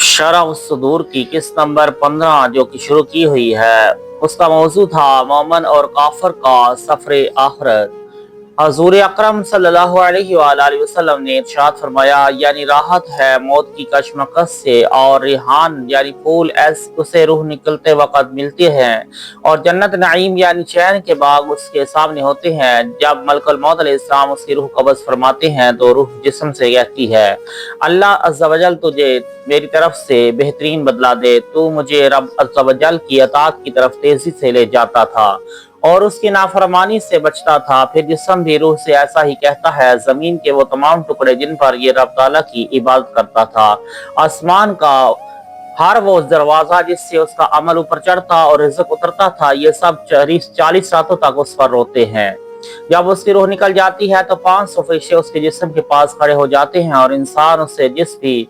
शरह सदूर की किस्त नंबर 15 जो कि शुरू की हुई है, उसका मौजू था मोमन और काफर का सफर आखरत। हजूर अकरम सल्लल्लाहु अलैहि वसल्लम ने इरशाद फरमाया, यानी राहत है मौत की कशमकश से, और रिहान यानी फूल उसे रूह निकलते वक्त मिलती है, और जन्नत नईम यानी चैन के बाग उसके सामने होते हैं। जब मलकुल मौत अलैहिस्सलाम उसकी रूह कब्ज़ फरमाते हैं तो रूह जिस्म से कहती है, अल्लाह अज़्ज़ा वजल तुझे मेरी तरफ से बेहतरीन बदला दे, तू मुझे रब अज़्ज़ा वजल की अताअत की तरफ तेजी से ले जाता था और उसकी नाफरमानी से बचता था। फिर जिस्म भी रूह से ऐसा ही कहता है, जमीन के वो तमाम टुकड़े जिन पर ये रब ताला की इबादत करता था, आसमान का हर वो दरवाजा जिससे उसका अमल ऊपर चढ़ता और रिज़्क उतरता था, ये सब 40 रातों तक उस पर रोते हैं। जब उसकी रूह निकल जाती है तो 500 फरिश्ते उसके जिस्म के पास खड़े हो जाते हैं, और इंसान उसे जिस भी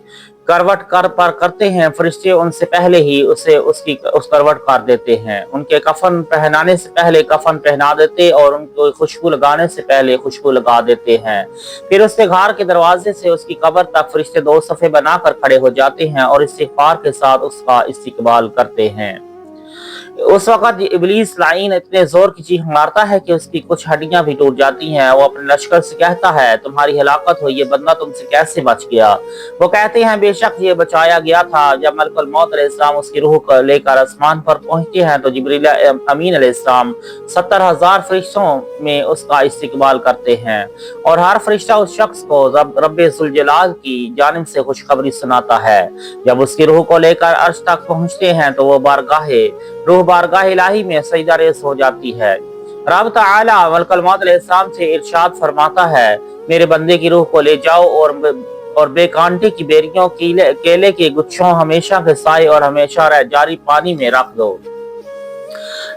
करवट कर पर करते हैं, फरिश्ते उनसे पहले ही उस करवट कर देते हैं। उनके कफन पहनाने से पहले कफन पहना देते और उनको खुशबू लगाने से पहले खुशबू लगा देते हैं। फिर उसके घर के दरवाजे से उसकी कब्र तक फरिश्ते 2 सफ़े बनाकर खड़े हो जाते हैं और इस्तिग़फ़ार के साथ उसका इस्तकबाल करते हैं। उस वक्त इब्लीस लाइन इतने जोर की चीख मारता है कि उसकी कुछ हड्डियां भी टूट जाती हैं। वो अपने लश्कर से कहता है, तुम्हारी हलाकत हो, ये बंदा तुमसे कैसे बच गया? वो कहते हैं, बेशक ये बचाया गया था। जब मलकुल मौत अलैहिस्सलाम उसकी रूह को लेकर आसमान पर पहुंचते हैं तो जिब्रील अमीन अलैहिस्सलाम 70,000 फरिश्तों में उसका इस्तकबाल करते हैं, और हर फरिश्ता उस शख्स को रब्बे जुल जलाल की जानिब से खुशखबरी सुनाता है। जब उसकी रूह को लेकर अर्श तक पहुंचते हैं तो वो रूह बारगाह इलाही में सजदा रेज़ हो जाती है। रब ताला मलकुल मौत अलैहिस्सलाम से इरशाद फरमाता है, मेरे बंदे की रूह को ले जाओ और बेकांटे की बेरियों केले के गुच्छों हमेशा के साए और हमेशा रह जारी पानी में रख दो।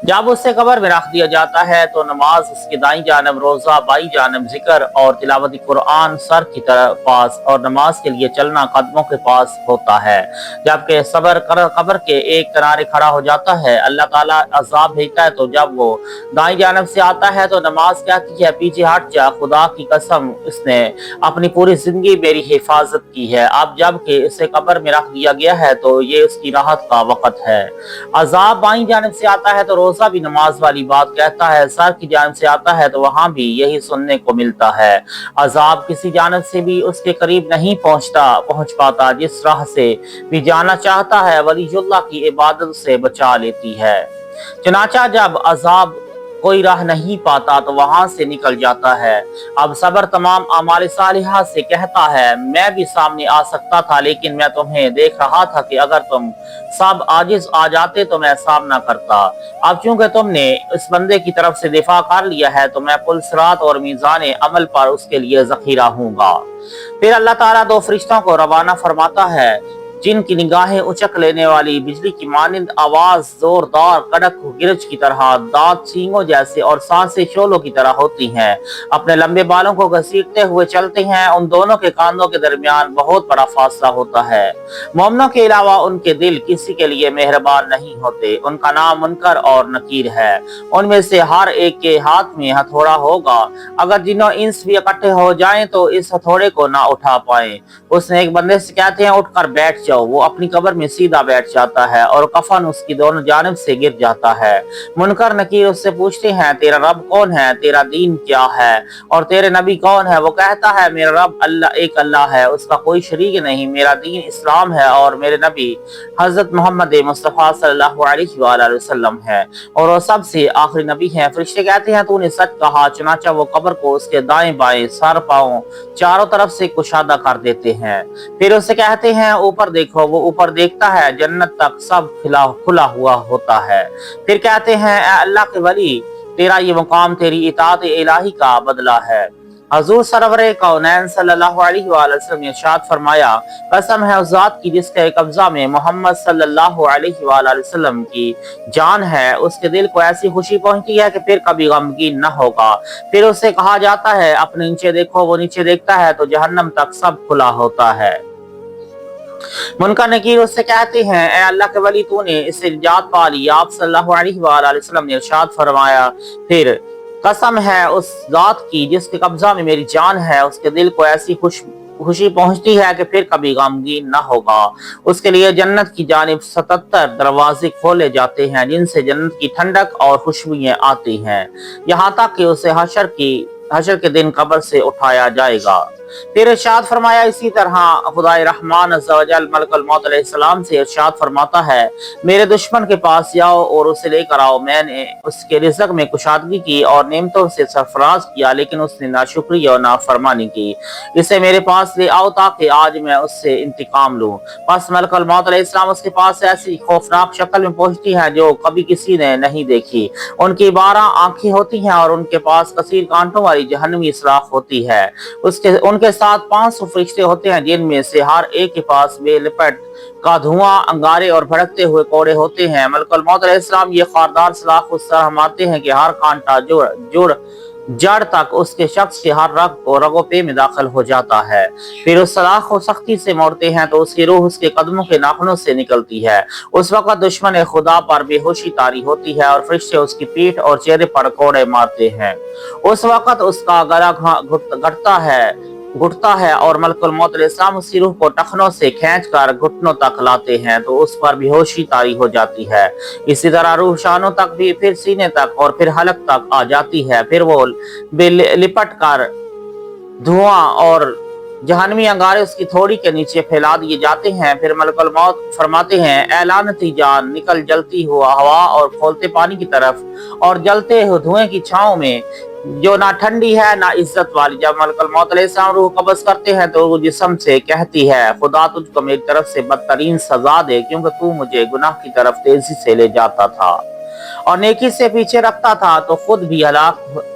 जब उसे कब्र में रख दिया जाता है तो नमाज उसकी दाई जानब, रोजा बाई जानब, जिक्र और तिलावत कुरान सर की तरफ पास, और नमाज के लिए चलना कदमों के पास होता है। जबकि सबर कब्र के एक किनारे खड़ा हो जाता है, अल्लाह ताला अजाब भेजता है, तो जब वो दाई जानब से आता है तो नमाज कहती है, पीछे हट जा, खुदा की कसम इसने अपनी पूरी जिंदगी मेरी हिफाजत की है। अब जबकि इसे कब्र में रख दिया गया है तो ये उसकी राहत का वक्त है। अजाब बाई जानब से आता है तो रोजा भी नमाज वाली बात कहता है, सर की जानब से आता है तो वहां भी यही सुनने को मिलता है। अजाब किसी जानब से भी उसके करीब नहीं पहुंच पाता, जिस राह से भी जाना चाहता है वलीजुल्लाह की इबादत से बचा लेती है। चनाचा जब अजाब कोई राह नहीं पाता तो वहां से निकल जाता है। अब सबर तमाम अमाल सालिहा से कहता है, मैं भी सामने आ सकता था, लेकिन मैं तुम्हें देख रहा था कि अगर तुम सब आजिज आ जाते तो मैं सामना करता। अब चूंकि तुमने इस बंदे की तरफ से दिफा कर लिया है तो मैं पुल सिरात और मीज़ान अमल पर उसके लिए ज़खीरा हूँगा। फिर अल्लाह ताला 2 फरिश्तों को रवाना फरमाता है, जिनकी निगाहें उचक लेने वाली बिजली की मानिंद आवाज, जोरदार कड़क गिरज की तरह, दांत सींगों जैसे और सांसें शोलों की तरह होती हैं। अपने लंबे बालों को घसीटते हुए चलते हैं। उन दोनों के कांधों के दरमियान बहुत बड़ा फासला होता है। मोमनों के अलावा उनके दिल किसी के लिए मेहरबान नहीं होते। उनका नाम मुनकर और नकीर है। उनमें से हर एक के हाथ में हथौड़ा होगा। अगर जिन्हों इंस भी इकट्ठे हो जाएं तो इस हथौड़े को ना उठा पाए। उसने एक बंदे से कहते हैं, उठकर बैठ जाओ। वो अपनी कब्र में सीधा बैठ जाता है और कफन उसकी दोनों जानिब से गिर जाता है। मुनकर नकीर उससे पूछते हैं, तेरा रब कौन है, तेरा दीन क्या है और तेरे नबी कौन है? वो कहता है, मेरा रब अल्लाह है, उसका कोई शरीक नहीं, मेरा दीन इस्लाम है और मेरे नबी हजरत मोहम्मद मुस्तफ़ा सल्लल्लाहु अलैहि वसल्लम है और वो सबसे आखिरी नबी है। फरिश्ते कहते हैं, तूने सच कहा। चुनाचा वो कब्र को उसके दाएं बाएं सर पांव चारों तरफ से कुशादा कर देते हैं। फिर उससे कहते हैं, ऊपर देखो। वो ऊपर देखता है, जन्नत तक सब खुला हुआ होता है। फिर कहते हैं, अल्लाह के वली, तेरा ये मुकाम तेरी इताअत इलाही का बदला है। हजूर सरवरे कौनैन सल्लल्लाहु अलैहि वसल्लम ने इरशाद फरमाया, कसम है उस जात की जिसके कब्जा में मोहम्मद सल्लल्लाहु अलैहि वसल्लम की जान है, उसके दिल को ऐसी खुशी पहुंचती है कि फिर कभी गमगीन न होगा। फिर उससे कहा जाता है, अपने नीचे देखो। वो नीचे देखता है तो जहन्नम तक सब खुला होता है। मुनकर नकीर उससे कहते हैं, ए अल्लाह के वली, तूने इससे निजात पा ली। आप सल्लल्लाहु अलैहि वसल्लम ने इरशाद फरमाया, फिर कसम है उस जात की जिसके कब्जा में मेरी जान है, उसके दिल को ऐसी खुशी पहुंचती है कि फिर कभी गमगीन न होगा। उसके लिए जन्नत की जानिब 77 दरवाजे खोले जाते हैं जिनसे जन्नत की ठंडक और खुशबुएं आती हैं, यहाँ तक कि उसे हशर के दिन कब्र से उठाया जाएगा। फिर इरशाद फरमाया, इसी तरह खुदाए रहमान अज़्ज़ा व जल मलकुल मौत अलैहिस्सलाम से इरशाद फरमाता है, मेरे दुश्मन के पास जाओ और उसे लेकर आओ। मैंने उसके रिज़्क़ में कुशादगी की और नेमतों से सरफराज किया, लेकिन उसने नाशुक्री और नाफरमानी की। इसे मेरे पास ले आओ ताकि आज मैं उससे इंतकाम लूं। बस मलकुल मौत अलैहिस्सलाम उसके पास ऐसी खौफनाक शक्ल में पहुंचती है जो कभी किसी ने नहीं देखी। उनकी 12 आंखें होती हैं और उनके पास कसीर कांटों वाली जहन्नमी सुराख होती है। उनके साथ 500 फरिश्ते होते हैं जिनमें से हर एक के पास बेलिपट का धुआं, अंगारे और भड़कते हुए कोड़े होते हैं। मलकुल मौत अलैहिस्सलाम ये खारदार सलाख उस तरह मारते हैं कि हर कांटा जड़ तक उसके शख्स के हर रग और रगोपे में दाखिल हो जाता है। फिर उस सलाख को सख्ती से मोड़ते हैं तो उसकी रूह उसके कदमों के नाखूनों से निकलती है। उस वक्त दुश्मन खुदा पर बेहोशी तारी होती है और फरिश्ते उसकी पीठ और चेहरे पर कोड़े मारते हैं। उस वक्त उसका गला घुटता है और मलकुल मौत अलैहिस्सलाम उसकी रूह को टखनों से खींचकर घुटनों तक लाते हैं तो उस पर बेहोशी तारी हो जाती है। इसी तरह रूह शानों तक भी, फिर सीने तक और फिर हलक तक आ जाती है। फिर वो लिपट कर धुआं और जहन्नमी अंगारे उसकी थोड़ी के नीचे फैला दिए जाते हैं। फिर मलकुल मौत फरमाते हैं, ऐ लानती जान, निकल जलती हुआ हवा और खौलते पानी की तरफ और जलते हुए धुएं की छांव में, जो ना ठंडी है ना इज्जत वाली। जब मलकुल मौत अलैहिस्सलाम रूह कब्ज़ करते हैं तो वो जिस्म से कहती है, खुदा तुझको मेरी तरफ से बदतरीन सजा दे, क्योंकि तू मुझे गुनाह की तरफ तेजी से ले जाता था और नेकी से पीछे रखता था, तो खुद भी हलाक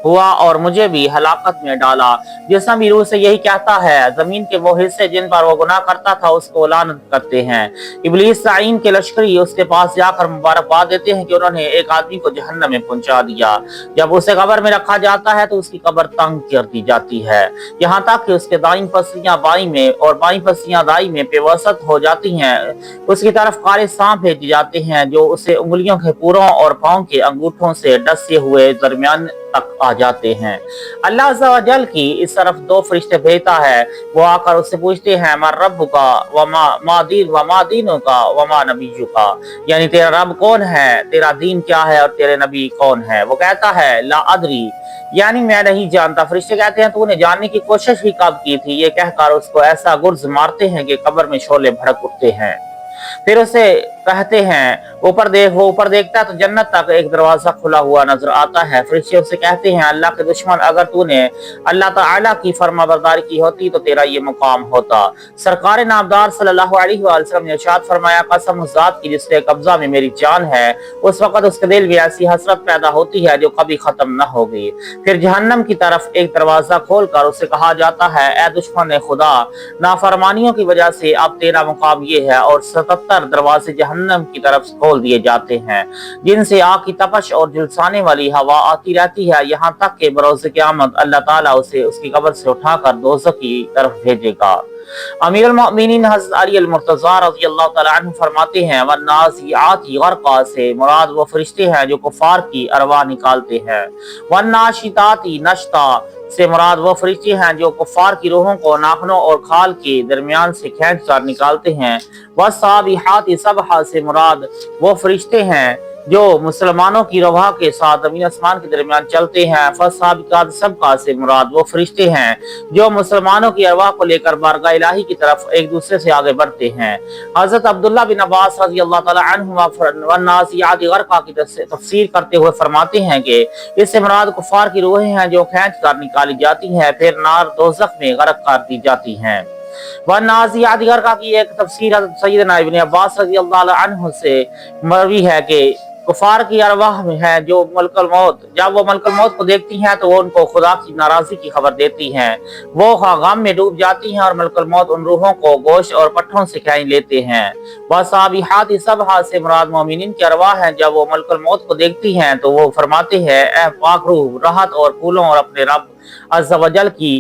हुआ और मुझे भी हलाकत में डाला। जिस्म भी रूह से यही कहता है, जमीन के वो हिस्से जिन पर वो गुनाह करता था उसको लानत करते हैं। इब्लीस लाइन के लश्करी उसके पास जाकर मुबारकबाद देते हैं कि उन्होंने एक आदमी को जहन्नम में पहुंचा दिया। जब उसे कब्र में रखा जाता है तो उसकी कब्र तंग कर दी जाती है, यहाँ तक कि उसके दाईं पसलियां बाईं में और बाईं पसलियां दाईं में पेवसत हो जाती हैं। उसकी तरफ काले सांप भेजे जाते हैं जो उसे उंगलियों के पूरों और पांव के अंगूठों से डसे हुए दरमियान तक आ जाते हैं। अल्लाह अज़्ज़ा व जल की इस तरफ 2 फरिश्ते भेजता है। वो आकर उससे पूछते हैं, मा रब्बुका व मा दीनुका व मा नबियुका, यानी तेरा रब कौन है, तेरा दीन क्या है और तेरे नबी कौन है। वो कहता है, ला अदरी, यानी मैं नहीं जानता। फरिश्ते कहते हैं, तूने जानने की कोशिश ही कब की थी। ये कहकर उसको ऐसा गुर्ज मारते हैं कि कब्र में शोले भड़क उठते हैं। फिर उसे कहते हैं, ऊपर देख। वो ऊपर देखता है तो जन्नत तक एक दरवाजा खुला हुआ नजर आता है। फरिश्ते उससे कहते हैं, अल्लाह के दुश्मन, अगर तूने अल्लाह ताला की फरमाबरदारी की होती तो तेरा ये मुकाम होता। सरकार नामदार सल्लल्लाहु अलैहि वसल्लम ने इरशाद फरमाया, कसम उस जात की जिसके कब्जा में मेरी जान है। उस वक्त उसके दिल में ऐसी हसरत पैदा होती है जो कभी खत्म न होगी। फिर जहन्नम की तरफ एक दरवाजा खोलकर उसे कहा जाता है, ए दुश्मन खुदा, नाफरमानियों की वजह से अब तेरा मुकाम ये है। और 77 दरवाजे जहन्नम की तरफ खोल दिए जाते हैं जिनसे आग की तपश और झुलसाने वाली हवा आती रहती है, यहाँ तक कि बरोज़ क़यामत अल्लाह ताला उसे उसकी कब्र से उठाकर दोज़ख की तरफ भेजेगा। अमीरुल मोमिनीन हज़रत अली अल-मुर्तज़ा रज़ियल्लाहु तआला अन्हु फरमाते हैं, वन्नाज़िआति ग़रक़ा से मुराद वो फरिश्ते हैं जो कुफ़ार की अरवाह निकालते हैं। वन्नाशिताति नश्ता से मुराद वो फरिश्ते हैं जो कुफ़ार की रूहों को नाखूनों और खाल के दरमियान से खींचकर निकालते हैं। वस्साबिहाति सबहा से मुराद वो फरिश्ते हैं जो मुसलमानों की रवाह के साथ ज़मीन आसमान के दरमियान चलते हैं। फस्साबिकात सबका से मुराद वो फरिश्ते हैं जो मुसलमानों की अरवाह को लेकर बारगाह इलाही की तरफ एक दूसरे से आगे बढ़ते हैं। हज़रत अब्दुल्लाह बिन अब्बास रज़ियल्लाहु तआला अन्हुमा वन्नाज़िआति ग़रक़ा की तफसीर करते हुए फरमाते हैं कि इससे मुराद कुफ़ार की रूहें हैं जो खींच कर निकाली जाती हैं, फिर नार दोज़ख में गर्क कर दी जाती हैं। वन्नाज़िआति ग़रक़ा की एक तफसीर हज़रत सय्यदना इब्न अब्बास रज़ियल्लाहु अन्हु से मरवी है कि कुफार की अरवाह में है जो मलकुल मौत, जब वो मलकुल मौत को देखती हैं तो वो उनको खुदा की नाराजगी की खबर देती हैं। वो गम में डूब जाती हैं और मलकुल मौत उन रूहों को गोश्त और पट्ठों से खींच लेते हैं। वसाबिहाति सबहा से मुराद मोमिनीन की अरवाह है, जब वो मलकुल मौत को देखती हैं तो वो फरमाते हैं, ए पाक रूह, राहत और फूलों और अपने रब अज़्ज़ा वजल की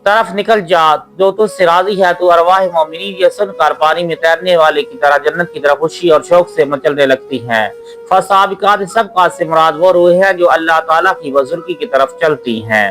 तरफ निकल जा जो तुझसे राजी है। तू अरवाह मोमिनीन ये सुनकर पानी में तैरने वाले की तरह जन्नत की तरफ खुशी और शौक से मचलने लगती हैं। फसाबिकात सबका से मुराद वो रूह है जो अल्लाह ताला की बुजुर्गी की तरफ चलती हैं।